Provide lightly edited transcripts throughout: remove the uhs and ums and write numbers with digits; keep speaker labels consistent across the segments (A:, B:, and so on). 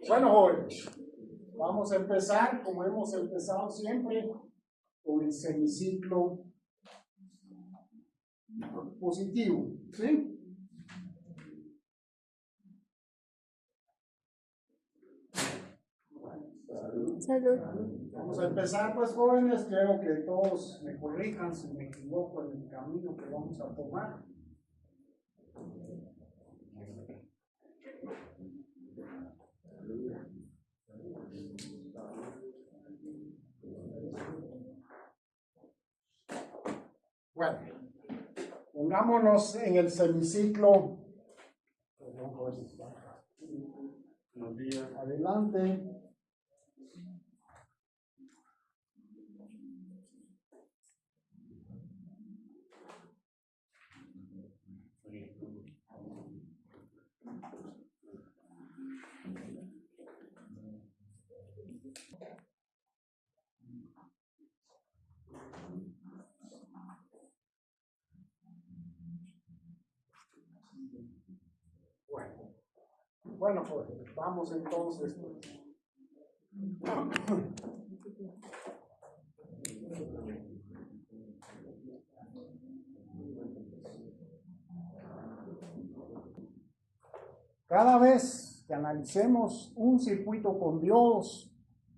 A: Bueno, jóvenes, vamos a empezar, como hemos empezado siempre, con el semiciclo positivo, ¿sí?
B: Salud.
A: Vamos a empezar, pues, jóvenes, creo que todos me corrijan si me equivoco en el camino que vamos a tomar. Bueno, pongámonos en el semiciclo. Adelante. Bueno, pues vamos entonces. Cada vez que analicemos un circuito con Dios,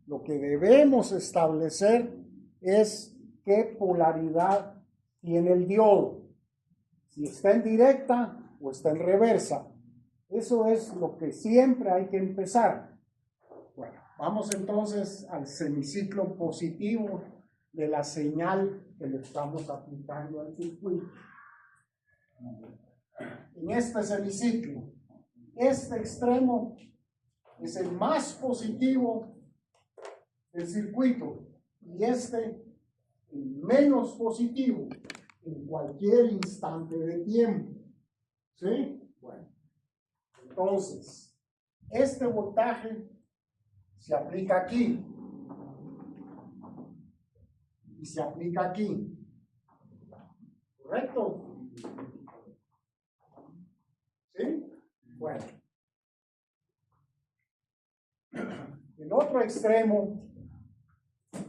A: lo que debemos establecer es qué polaridad tiene el diodo. Si está en directa o está en reversa. Eso es lo que siempre hay que empezar. Bueno, vamos entonces al semiciclo positivo de la señal que le estamos aplicando al circuito. En este semiciclo, este extremo es el más positivo del circuito y este el menos positivo en cualquier instante de tiempo. ¿Sí? Bueno, entonces, este voltaje se aplica aquí y se aplica aquí. ¿Correcto? ¿Sí? Bueno. El otro extremo,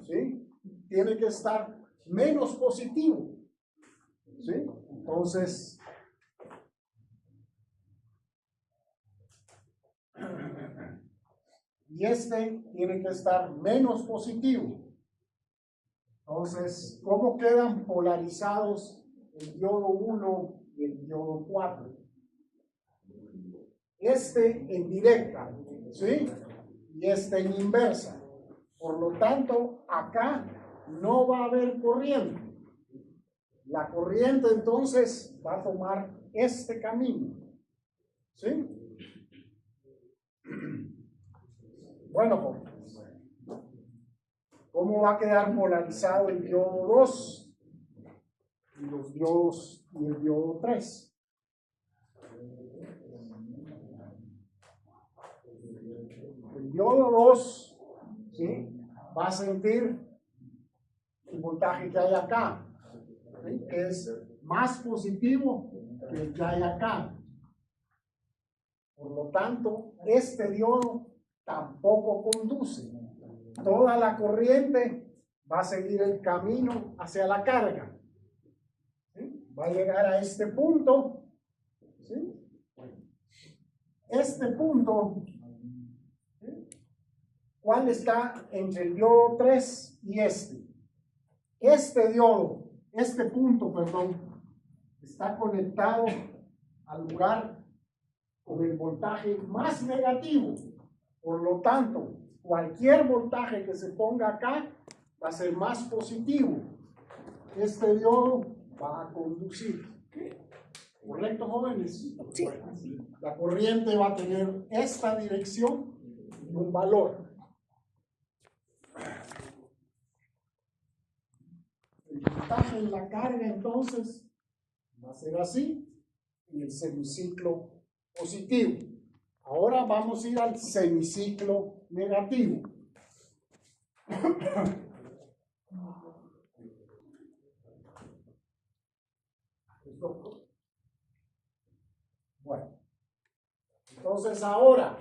A: ¿sí? Tiene que estar menos positivo. ¿Sí? Entonces, y este tiene que estar menos positivo. Entonces, ¿cómo quedan polarizados el diodo 1 y el diodo 4? Este en directa, ¿sí? Y este en inversa. Por lo tanto, acá no va a haber corriente. La corriente entonces va a tomar este camino, ¿sí? Bueno, ¿cómo va a quedar polarizado el diodo 2 y los diodos y el diodo 3? El diodo 2, ¿sí? Va a sentir el voltaje que hay acá, ¿sí? Que es más positivo que el que hay acá. Por lo tanto, este diodo tampoco conduce. Toda la corriente va a seguir el camino hacia la carga. ¿Sí? Va a llegar a este punto. ¿Sí? Este punto, ¿sí? ¿Cuál está entre el diodo 3 y este? Este punto, está conectado al lugar con el voltaje más negativo. Por lo tanto, cualquier voltaje que se ponga acá va a ser más positivo. Este diodo va a conducir. ¿Correcto, jóvenes?
B: Sí.
A: La corriente va a tener esta dirección y un valor. El voltaje en la carga, entonces, va a ser así en el semiciclo positivo. Ahora vamos a ir al semiciclo negativo. Bueno, entonces ahora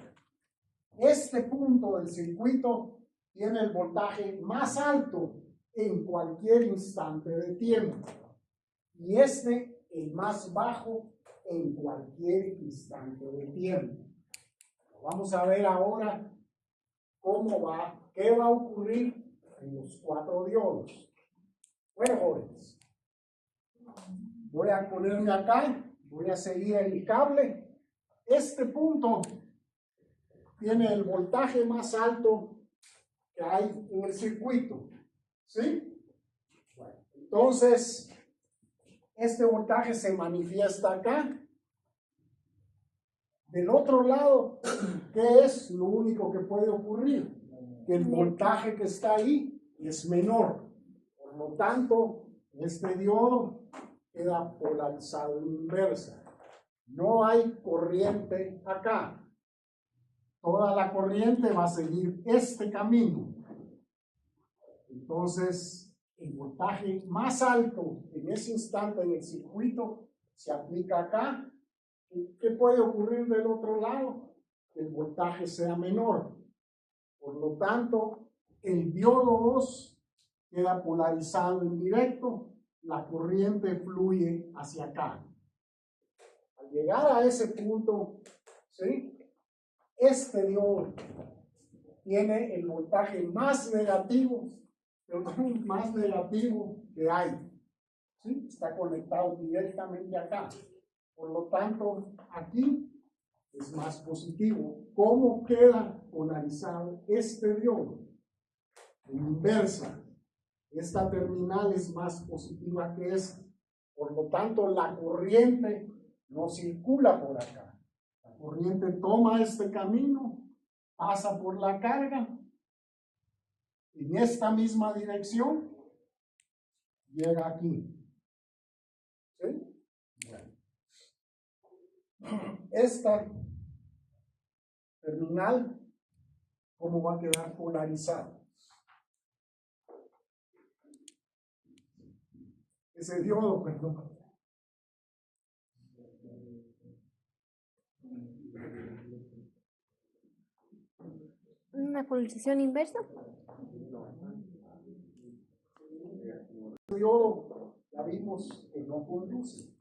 A: este punto del circuito tiene el voltaje más alto en cualquier instante de tiempo y este el más bajo en cualquier instante de tiempo. Vamos a ver ahora qué va a ocurrir en los 4 diodos. Bueno, jóvenes, voy a ponerme acá, voy a seguir el cable. Este punto tiene el voltaje más alto que hay en el circuito, ¿sí? Bueno, entonces, este voltaje se manifiesta acá. Del otro lado, ¿qué es lo único que puede ocurrir? Que el voltaje que está ahí es menor. Por lo tanto, este diodo queda polarizado en inversa. No hay corriente acá. Toda la corriente va a seguir este camino. Entonces, el voltaje más alto en ese instante en el circuito se aplica acá. ¿Qué puede ocurrir del otro lado? Que el voltaje sea menor. Por lo tanto, el diodo 2 queda polarizado en directo, la corriente fluye hacia acá. Al llegar a ese punto, ¿sí? Este diodo tiene el voltaje más negativo que hay. ¿Sí? Está conectado directamente acá. Por lo tanto, aquí es más positivo. ¿Cómo queda polarizado este diodo? En inversa. Esta terminal es más positiva que esta. Por lo tanto, la corriente no circula por acá. La corriente toma este camino, pasa por la carga, en esta misma dirección, llega aquí. ¿Sí? Esta terminal, ¿cómo va a quedar polarizada? Ese diodo, perdón.
B: ¿Una polarización inversa?
A: El diodo ya vimos que no conduce.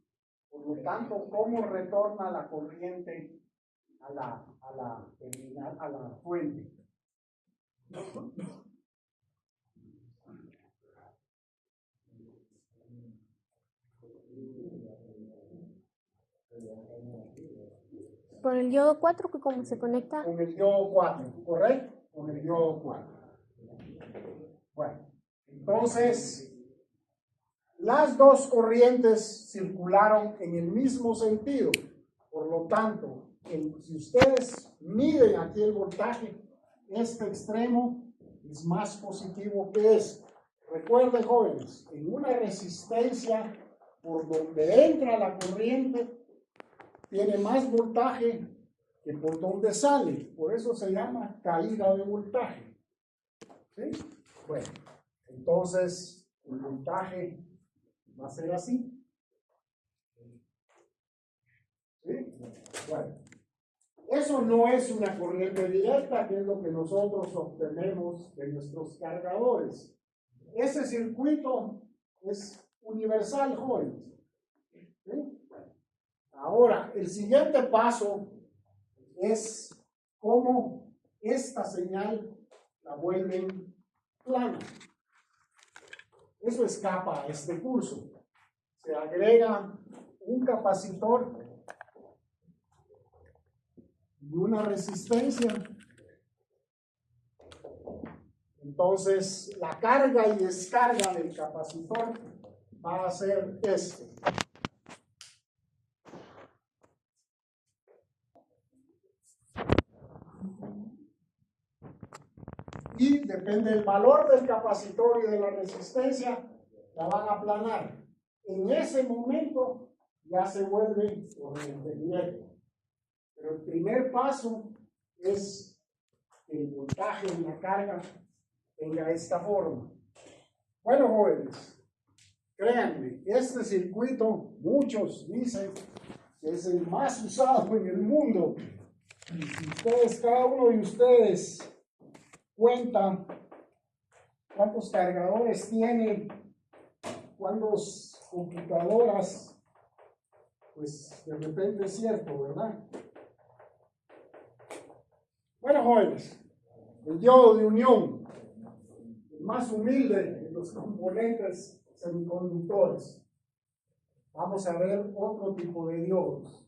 A: Por lo tanto, ¿cómo retorna la corriente a la terminal, a la fuente?
B: Por el diodo 4, que cómo se conecta.
A: Con el diodo 4, ¿correcto? Con el diodo 4. Bueno, entonces, las dos corrientes circularon en el mismo sentido. Por lo tanto, si ustedes miden aquí el voltaje, este extremo es más positivo que este. Recuerden, jóvenes, en una resistencia por donde entra la corriente, tiene más voltaje que por donde sale. Por eso se llama caída de voltaje. ¿Sí? Bueno, entonces el voltaje va a ser así. ¿Sí? Bueno, eso no es una corriente directa, que es lo que nosotros obtenemos de nuestros cargadores. Ese circuito es universal, jóvenes. ¿Sí? Ahora, el siguiente paso es cómo esta señal la vuelven plana. Eso escapa a este curso. Se agrega un capacitor y una resistencia. Entonces, la carga y descarga del capacitor va a ser esto. Y depende del valor del capacitor y de la resistencia, la van a aplanar. En ese momento ya se vuelve corriente directa. Pero el primer paso es que el voltaje en la carga tenga esta forma. Bueno, jóvenes, créanme, este circuito, muchos dicen que es el más usado en el mundo. Y si ustedes, cada uno de ustedes cuenta cuántos cargadores tiene, cuántas computadoras, pues de repente es cierto, ¿verdad? Bueno, jóvenes, el diodo de unión, el más humilde de los componentes semiconductores. Vamos a ver otro tipo de diodos.